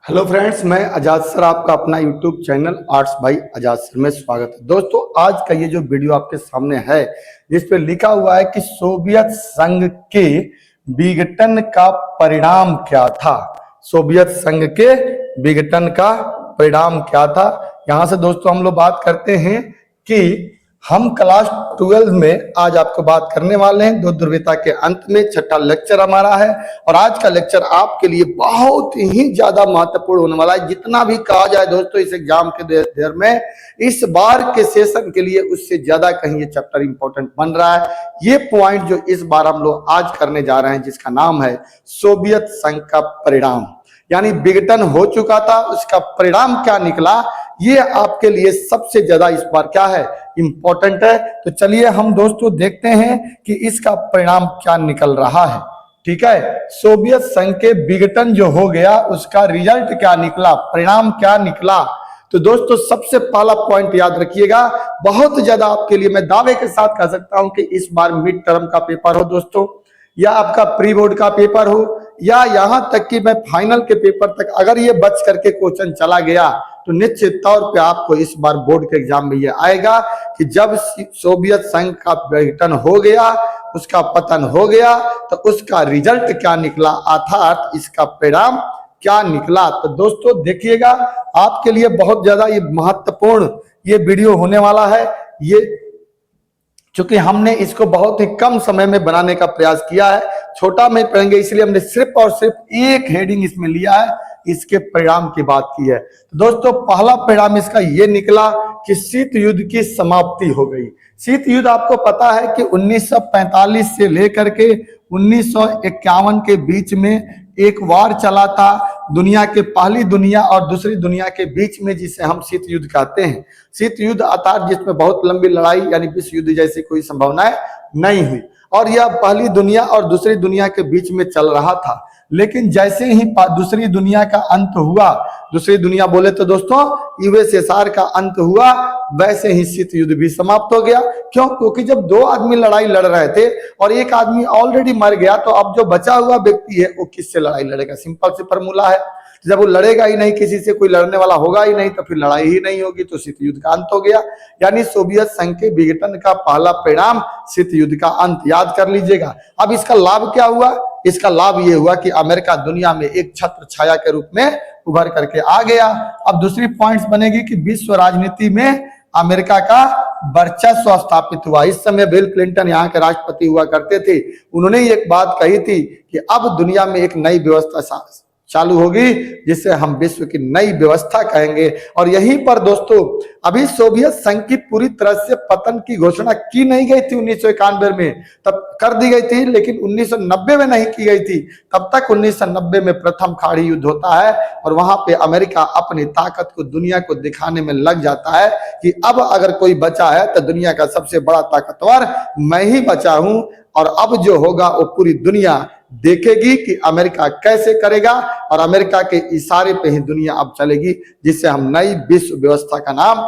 Hello friends, मैं आजाद sir आपका अपना यूट्यूब चैनल आर्ट्स बाय आजाद सर में स्वागत है। दोस्तों, आज का ये जो वीडियो आपके सामने है जिस पे लिखा हुआ है कि सोवियत संघ के विघटन का परिणाम क्या था। सोवियत संघ के विघटन का परिणाम क्या था। यहाँ से दोस्तों हम लोग बात करते हैं कि हम क्लास 12 में आज आपको बात करने वाले हैं। दो ध्रुवीयता के अंत में छठा लेक्चर हमारा है और आज का लेक्चर आपके लिए बहुत ही ज्यादा महत्वपूर्ण होने वाला है। जितना भी कहा जाए दोस्तों इस एग्जाम के देर में, इस बार के सेशन के लिए उससे ज्यादा कहीं ये चैप्टर इंपॉर्टेंट बन रहा है। ये पॉइंट जो इस बार हम लोग आज करने जा रहे हैं जिसका नाम है सोवियत संघ का परिणाम, यानी विघटन हो चुका था, उसका परिणाम क्या निकला, ये आपके लिए सबसे ज्यादा इस बार क्या है, इंपॉर्टेंट है। तो चलिए हम दोस्तों देखते हैं कि इसका परिणाम क्या निकल रहा है। ठीक है, सोवियत संघ के विघटन जो हो गया उसका रिजल्ट क्या निकला, परिणाम क्या निकला। तो दोस्तों सबसे पहला पॉइंट याद रखिएगा, बहुत ज्यादा आपके लिए मैं दावे के साथ कह सकता हूं कि इस बार मिड टर्म का पेपर हो दोस्तों, या आपका प्री बोर्ड का पेपर हो, या यहां तक कि मैं फाइनल के पेपर तक अगर ये बच करके क्वेश्चन चला गया तो निश्चित तौर पे आपको इस बार बोर्ड के एग्जाम में ये आएगा कि जब सोवियत संघ का विघटन हो गया, उसका पतन हो गया, तो उसका रिजल्ट क्या निकला, अर्थात इसका परिणाम क्या निकला। तो दोस्तों देखिएगा, आपके लिए बहुत ज्यादा ये महत्वपूर्ण ये वीडियो होने वाला है। ये चूंकि हमने इसको बहुत ही कम समय में बनाने का प्रयास किया है, छोटा में पढ़ेंगे इसलिए हमने सिर्फ और सिर्फ एक हेडिंग इसमें लिया है, इसके परिणाम की बात की है। तो दोस्तों पहला परिणाम इसका ये निकला कि शीत युद्ध की समाप्ति हो गई। शीत युद्ध आपको पता है कि 1945 से लेकर के 1951 के बीच में एक वार चला था, दुनिया के पहली दुनिया और दूसरी दुनिया के बीच में, जिसे हम शीत युद्ध कहते हैं। शीत युद्ध अर्थात जिसमें बहुत लंबी लड़ाई यानी विश्व युद्ध जैसी कोई संभावनाएं नहीं हुई, और यह पहली दुनिया और दूसरी दुनिया के बीच में चल रहा था। लेकिन जैसे ही दूसरी दुनिया का अंत हुआ, दूसरी दुनिया बोले तो दोस्तों यूएसएसआर का अंत हुआ, वैसे ही शीत युद्ध भी समाप्त हो गया। क्यों? क्योंकि जब दो आदमी लड़ाई लड़ रहे थे और एक आदमी ऑलरेडी मर गया, तो अब जो बचा हुआ व्यक्ति है वो किससे लड़ाई लड़ेगा। सिंपल सी फॉर्मूला है, जब वो लड़ेगा ही नहीं, किसी से कोई लड़ने वाला होगा ही नहीं, तो फिर लड़ाई ही नहीं होगी, तो शीत युद्ध का अंत हो गया। यानी सोवियत संघ के विघटन का पहला परिणाम शीत युद्ध का अंत, याद कर लीजिएगा। अब इसका लाभ क्या हुआ? इसका लाभ ये हुआ कि अमेरिका दुनिया में एक छत्र छाया के रूप में उभर करके आ गया। अब दूसरी पॉइंट्स बनेगी कि विश्व राजनीति में अमेरिका का वर्चस्व स्थापित हुआ। इस समय बिल क्लिंटन यहाँ के राष्ट्रपति हुआ करते थे, उन्होंने एक बात कही थी कि अब दुनिया में एक नई व्यवस्था चालू होगी जिसे हम विश्व की नई व्यवस्था कहेंगे। और यहीं पर दोस्तों अभी सोवियत संघ की पूरी तरह से पतन की घोषणा की नहीं गई थी 1991 में, तब कर दी गई थी, लेकिन 1990 में नहीं की गई थी। तब तक 1990 में प्रथम खाड़ी युद्ध होता है और वहां पे अमेरिका अपनी ताकत को दुनिया को दिखाने में लग जाता है कि अब अगर कोई बचा है तो दुनिया का सबसे बड़ा ताकतवर मैं ही बचा हूं, और अब जो होगा वो पूरी दुनिया देखेगी कि अमेरिका कैसे करेगा, और अमेरिका के इशारे पे ही दुनिया अब चलेगी, जिससे हम नई विश्व व्यवस्था का नाम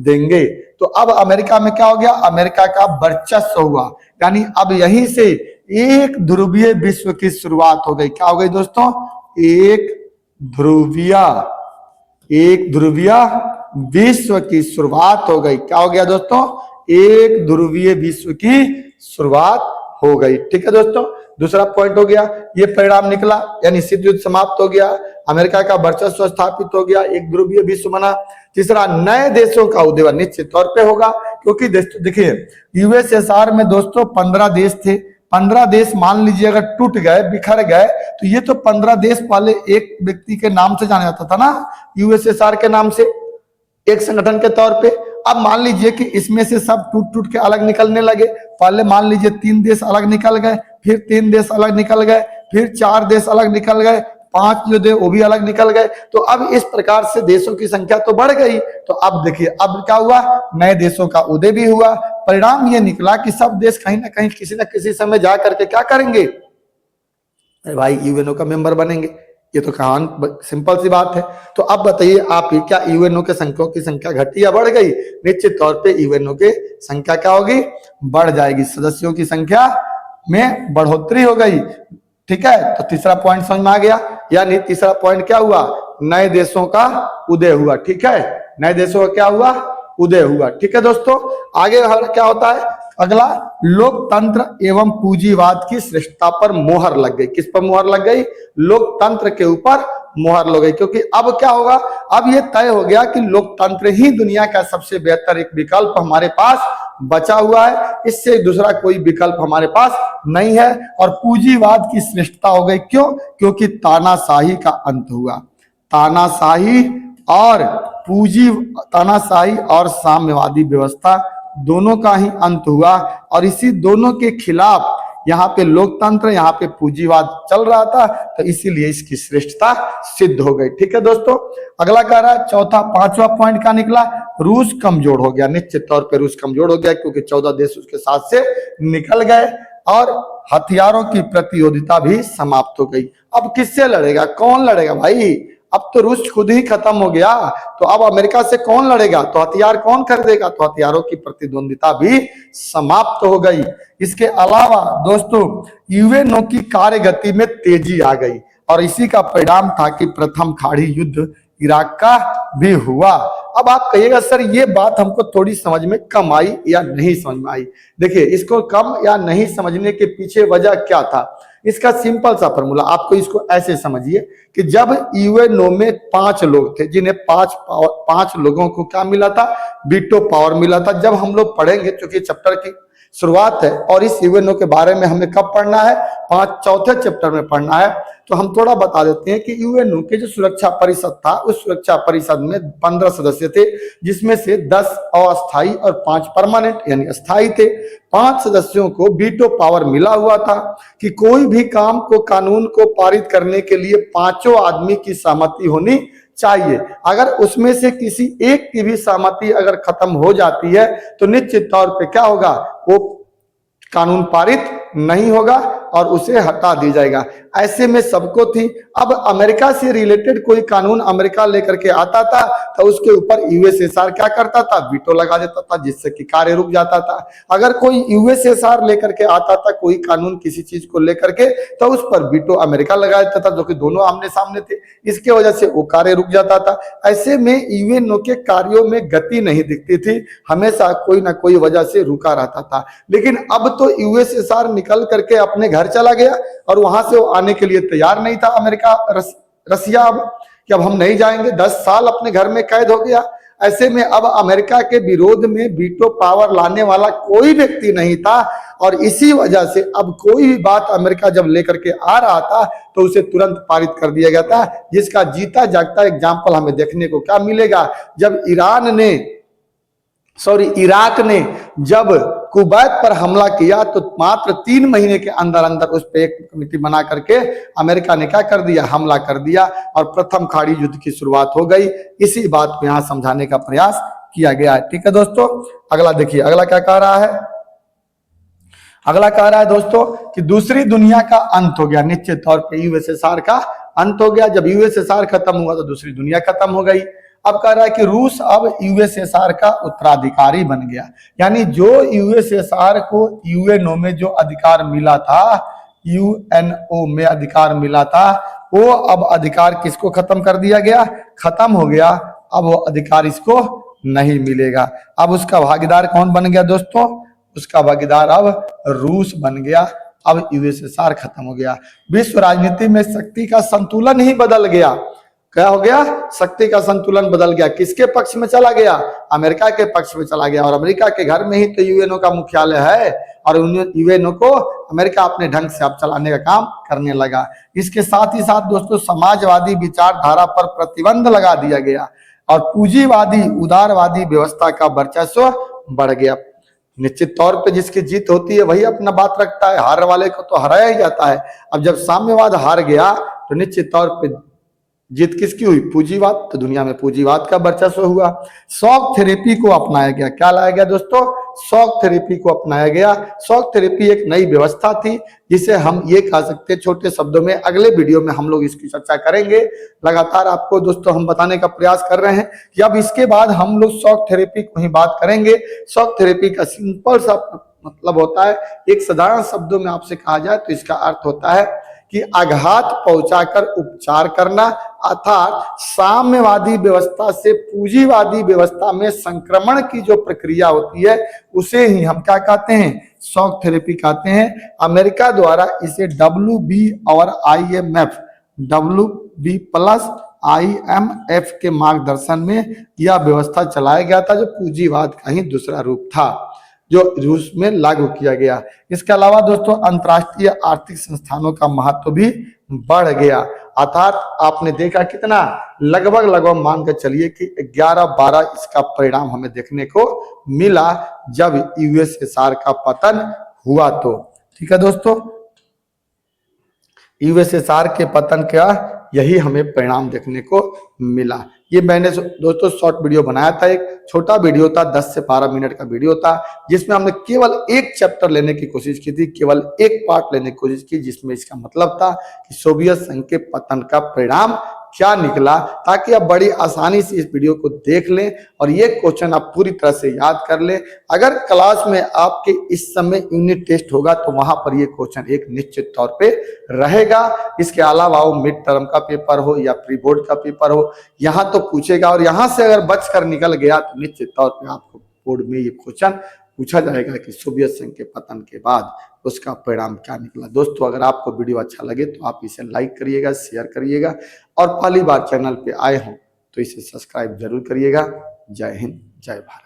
देंगे। तो अब अमेरिका में क्या हो गया, अमेरिका का वर्चस्व हुआ, यानी अब यहीं से एक ध्रुवीय विश्व की शुरुआत हो गई। क्या हो गई दोस्तों? एक ध्रुवीय विश्व की शुरुआत हो गई। क्या हो गया दोस्तों? एक ध्रुवीय विश्व की शुरुआत हो गई। ठीक है दोस्तों, दूसरा पॉइंट हो गया, ये परिणाम निकला, यानी शीत युद्ध समाप्त हो गया, अमेरिका का वर्चस्व स्थापित हो गया, एक ध्रुवीय विश्व बना। तीसरा, नए देशों का उदय निश्चित तौर पे होगा, क्योंकि देखिए यूएसएसआर में दोस्तों 15 देश थे। 15 देश मान लीजिए अगर टूट गए, बिखर गए, तो ये तो 15 देश पहले एक व्यक्ति के नाम से जाना जाता था ना, यूएसएसआर के नाम से, एक संगठन के तौर पे। अब मान लीजिए कि इसमें से सब टूट टूट के अलग निकलने लगे। पहले मान लीजिए 3 देश अलग निकल गए, फिर 3 देश अलग निकल गए, फिर 4 देश अलग निकल गए, 5 जो थे वो भी अलग निकल गए। तो अब इस प्रकार से देशों की संख्या तो बढ़ गई। तो अब देखिए अब क्या हुआ, नए देशों का उदय भी हुआ। परिणाम ये निकला कि सब देश कहीं ना कहीं किसी न किसी समय जा करके क्या करेंगे, अरे भाई यूएनओ का मेंबर बनेंगे। ये तो कहान सिंपल सी बात है। तो अब बताइए आप, क्या यूएनओ के संख्याओं की संख्या घटी या बढ़ गई? निश्चित तौर पे यूएनओ की संख्या क्या होगी, बढ़ जाएगी, सदस्यों की संख्या में बढ़ोतरी हो गई। ठीक है, तो तीसरा पॉइंट समझ में आ गया, यानी तीसरा पॉइंट क्या हुआ नए देशों का उदय हुआ। ठीक है, नए देशों का क्या हुआ, उदय हुआ। ठीक है दोस्तों, आगे क्या होता है, अगला, लोकतंत्र एवं पूंजीवाद की श्रेष्ठता पर मोहर लग गई। किस पर मोहर लग गई, लोकतंत्र के ऊपर मोहर लग गई, क्योंकि अब क्या होगा, अब ये तय हो गया कि लोकतंत्र ही दुनिया का सबसे बेहतर एक विकल्प हमारे पास बचा हुआ है, इससे दूसरा कोई विकल्प हमारे पास नहीं है। और पूंजीवाद की श्रेष्ठता हो गई, क्यों, क्योंकि तानाशाही का अंत हुआ। तानाशाही और तानाशाही और साम्यवादी व्यवस्था दोनों का ही अंत हुआ, और इसी दोनों के खिलाफ यहाँ पे लोकतंत्र, यहाँ पे पूंजीवाद चल रहा था, तो इसीलिए इसकी श्रेष्ठता सिद्ध हो गई। ठीक है दोस्तों, अगला कह रहा है, चौथा पांचवा पॉइंट का निकला, रूस कमजोर हो गया। निश्चित तौर पे रूस कमजोर हो गया, क्योंकि 14 देश उसके साथ से निकल गए और हथियारों की प्रतियोगिता भी समाप्त हो गई। अब किससे लड़ेगा, कौन लड़ेगा भाई, अब तो रूस खुद ही खत्म हो गया, तो अब अमेरिका से कौन लड़ेगा, तो हथियार कौन खरीदेगा, तो हथियारों की प्रतिद्वंदिता भी समाप्त हो गई। इसके अलावा दोस्तों, यूएनओ की कार्यगति में तेजी आ गई, और इसी का परिणाम था कि प्रथम खाड़ी युद्ध इराक का भी हुआ। अब आप कहिएगा सर ये बात हमको थोड़ी समझ में कम आई या नहीं समझ में आई। देखिए, इसको कम या नहीं समझने के पीछे वजह क्या था, इसका सिंपल सा फॉर्मूला, आपको इसको ऐसे समझिए कि जब यूएनओ में 5 लोग थे, जिन्हें 5 लोगों को क्या मिला था, वीटो पावर मिला था। जब हम लोग पढ़ेंगे, क्योंकि चैप्टर की शुरुआत है और इस यूएनओ के बारे में हमें कब पढ़ना है, चौथे चैप्टर में पढ़ना है, तो हम थोड़ा बता देते हैं कि यूएनओ के जो सुरक्षा परिषद था, उस सुरक्षा परिषद में 15 सदस्य थे, जिसमें से 10 अस्थायी और 5 परमानेंट यानी अस्थायी थे। 5 सदस्यों को वीटो पावर मिला हुआ था कि कोई भी काम को, कानून को पारित करने के लिए 5 आदमी की सहमति होनी चाहिए। अगर उसमें से किसी एक की भी सहमति अगर खत्म हो जाती है, तो निश्चित तौर पे क्या होगा, वो कानून पारित नहीं होगा और उसे हटा दिया जाएगा। ऐसे में सबको थी। अब अमेरिका से रिलेटेड कोई कानून अमेरिका लेकर के आता था, तो उसके ऊपर यूएसएसआर क्या करता था, वीटो लगा देता था, जिससे कि कार्य रुक जाता था। अगर कोई यूएसएसआर लेकर के आता था कोई कानून किसी चीज को लेकर के, तो उस पर वीटो अमेरिका लगा देता था, जो कि दोनों आमने सामने थे, इसके वजह से वो कार्य रुक जाता था। ऐसे में यूएनओ के कार्यों में गति नहीं दिखती थी, हमेशा कोई ना कोई वजह से रुका रहता था। लेकिन अब तो यूएसएसआर निकल करके अपने घर चला गया, और वहां से वो आने के लिए तैयार नहीं था अमेरिका, रसिया, अब कि अब हम नहीं जाएंगे, 10 साल अपने घर में कैद हो गया। ऐसे में अब अमेरिका के विरोध में वीटो पावर लाने वाला कोई व्यक्ति नहीं था, और इसी वजह से अब कोई भी बात अमेरिका जब लेकर के आ रहा था, तो उसे तुरंत पारित कर दिया गया था, जिसका जीता जागता एग्जाम्पल हमें देखने को क्या मिलेगा, जब इराक ने जब कुवैत पर हमला किया, तो मात्र 3 महीने के अंदर अंदर उस पर एक कमेटी बना करके अमेरिका ने क्या कर दिया, हमला कर दिया, और प्रथम खाड़ी युद्ध की शुरुआत हो गई। इसी बात को यहाँ समझाने का प्रयास किया गया है। ठीक है दोस्तों, अगला देखिए, अगला क्या कह रहा है, अगला कह रहा है दोस्तों कि दूसरी दुनिया का अंत हो गया। निश्चित तौर पे यूएसएसआर का अंत हो गया। जब यूएसएसआर खत्म हुआ, तो दूसरी दुनिया खत्म हो गई। अब कह रहा है कि रूस अब यूएसएसआर का उत्तराधिकारी बन गया, यानी जो यूएसएसआर को यूएनओ में जो अधिकार मिला था, यूएनओ में अधिकार मिला था, वो अब अधिकार किसको खत्म कर दिया गया, खत्म हो गया। अब वो अधिकार इसको नहीं मिलेगा। अब उसका भागीदार कौन बन गया दोस्तों, उसका भागीदार अब रूस बन गया। अब यूएसएसआर खत्म हो गया। विश्व राजनीति में शक्ति का संतुलन ही बदल गया। क्या हो गया, शक्ति का संतुलन बदल गया। किसके पक्ष में चला गया, अमेरिका के पक्ष में चला गया। और अमेरिका के घर में ही तो यूएनओ का मुख्यालय है, और यूएनओ को अमेरिका अपने ढंग से अब चलाने का काम करने लगा। इसके साथ ही साथ दोस्तों, समाजवादी विचारधारा पर प्रतिबंध लगा दिया गया, और पूंजीवादी उदारवादी व्यवस्था का वर्चस्व बढ़ गया। निश्चित तौर पे जिसकी जीत होती है वही अपना बात रखता है, हार वाले को तो हराया ही जाता है। अब जब साम्यवाद हार गया, तो निश्चित तौर पे जीत किसकी हुई, पूंजीवाद। तो दुनिया में पूंजीवाद का वर्चस्व हुआ। शॉक थेरेपी को अपनाया गया। क्या लाया गया दोस्तों, शॉक थेरेपी को अपनाया गया। शॉक थेरेपी एक नई व्यवस्था थी, जिसे हम ये कह सकते हैं छोटे शब्दों में, अगले वीडियो में हम लोग इसकी चर्चा करेंगे। लगातार आपको दोस्तों हम बताने का प्रयास कर रहे हैं कि अब इसके बाद हम लोग शॉक थेरेपी को ही बात करेंगे। शॉक थेरेपी का सिंपल सा मतलब होता है, एक साधारण शब्दों में आपसे कहा जाए तो इसका अर्थ होता है कि आघात पहुंचाकर उपचार करना, अर्थात साम्यवादी व्यवस्था से पूंजीवादी व्यवस्था में संक्रमण की जो प्रक्रिया होती है उसे ही हम क्या कहते हैं, शॉक थेरेपी कहते हैं। अमेरिका द्वारा इसे WB और IMF, WB प्लस IMF के मार्गदर्शन में यह व्यवस्था चलाया गया था, जो पूंजीवाद का ही दूसरा रूप था जो रूस में लागू किया गया। इसके अलावा दोस्तों अंतर्राष्ट्रीय आर्थिक संस्थानों का महत्व भी बढ़ गया, अर्थात आपने देखा कितना लगभग मान के चलिए कि 11-12 इसका परिणाम हमें देखने को मिला जब USSR का पतन हुआ। तो ठीक है दोस्तों, USSR के पतन का यही हमें परिणाम देखने को मिला। ये मैंने दोस्तों शॉर्ट वीडियो बनाया था, एक छोटा वीडियो था, 10 से 12 मिनट का वीडियो था, जिसमें हमने केवल एक चैप्टर लेने की कोशिश की थी, केवल एक पार्ट लेने की कोशिश की, जिसमें इसका मतलब था कि सोवियत संघ के पतन का परिणाम क्या निकला, ताकि आप बड़ी आसानी से इस वीडियो को देख लें और ये क्वेश्चन आप पूरी तरह से याद कर लें। अगर क्लास में आपके इस समय यूनिट टेस्ट होगा तो वहां पर ये क्वेश्चन एक निश्चित तौर पे रहेगा। इसके अलावा वो मिड टर्म का पेपर हो या प्री बोर्ड का पेपर हो, यहाँ तो पूछेगा, और यहाँ से अगर बच कर निकल गया तो निश्चित तौर पर आपको बोर्ड में ये क्वेश्चन पूछा जाएगा कि सोवियत संघ के पतन के बाद उसका परिणाम क्या निकला। दोस्तों अगर आपको वीडियो अच्छा लगे तो आप इसे लाइक करिएगा, शेयर करिएगा, और पहली बार चैनल पे आए हों तो इसे सब्सक्राइब जरूर करिएगा। जय हिंद, जय भारत।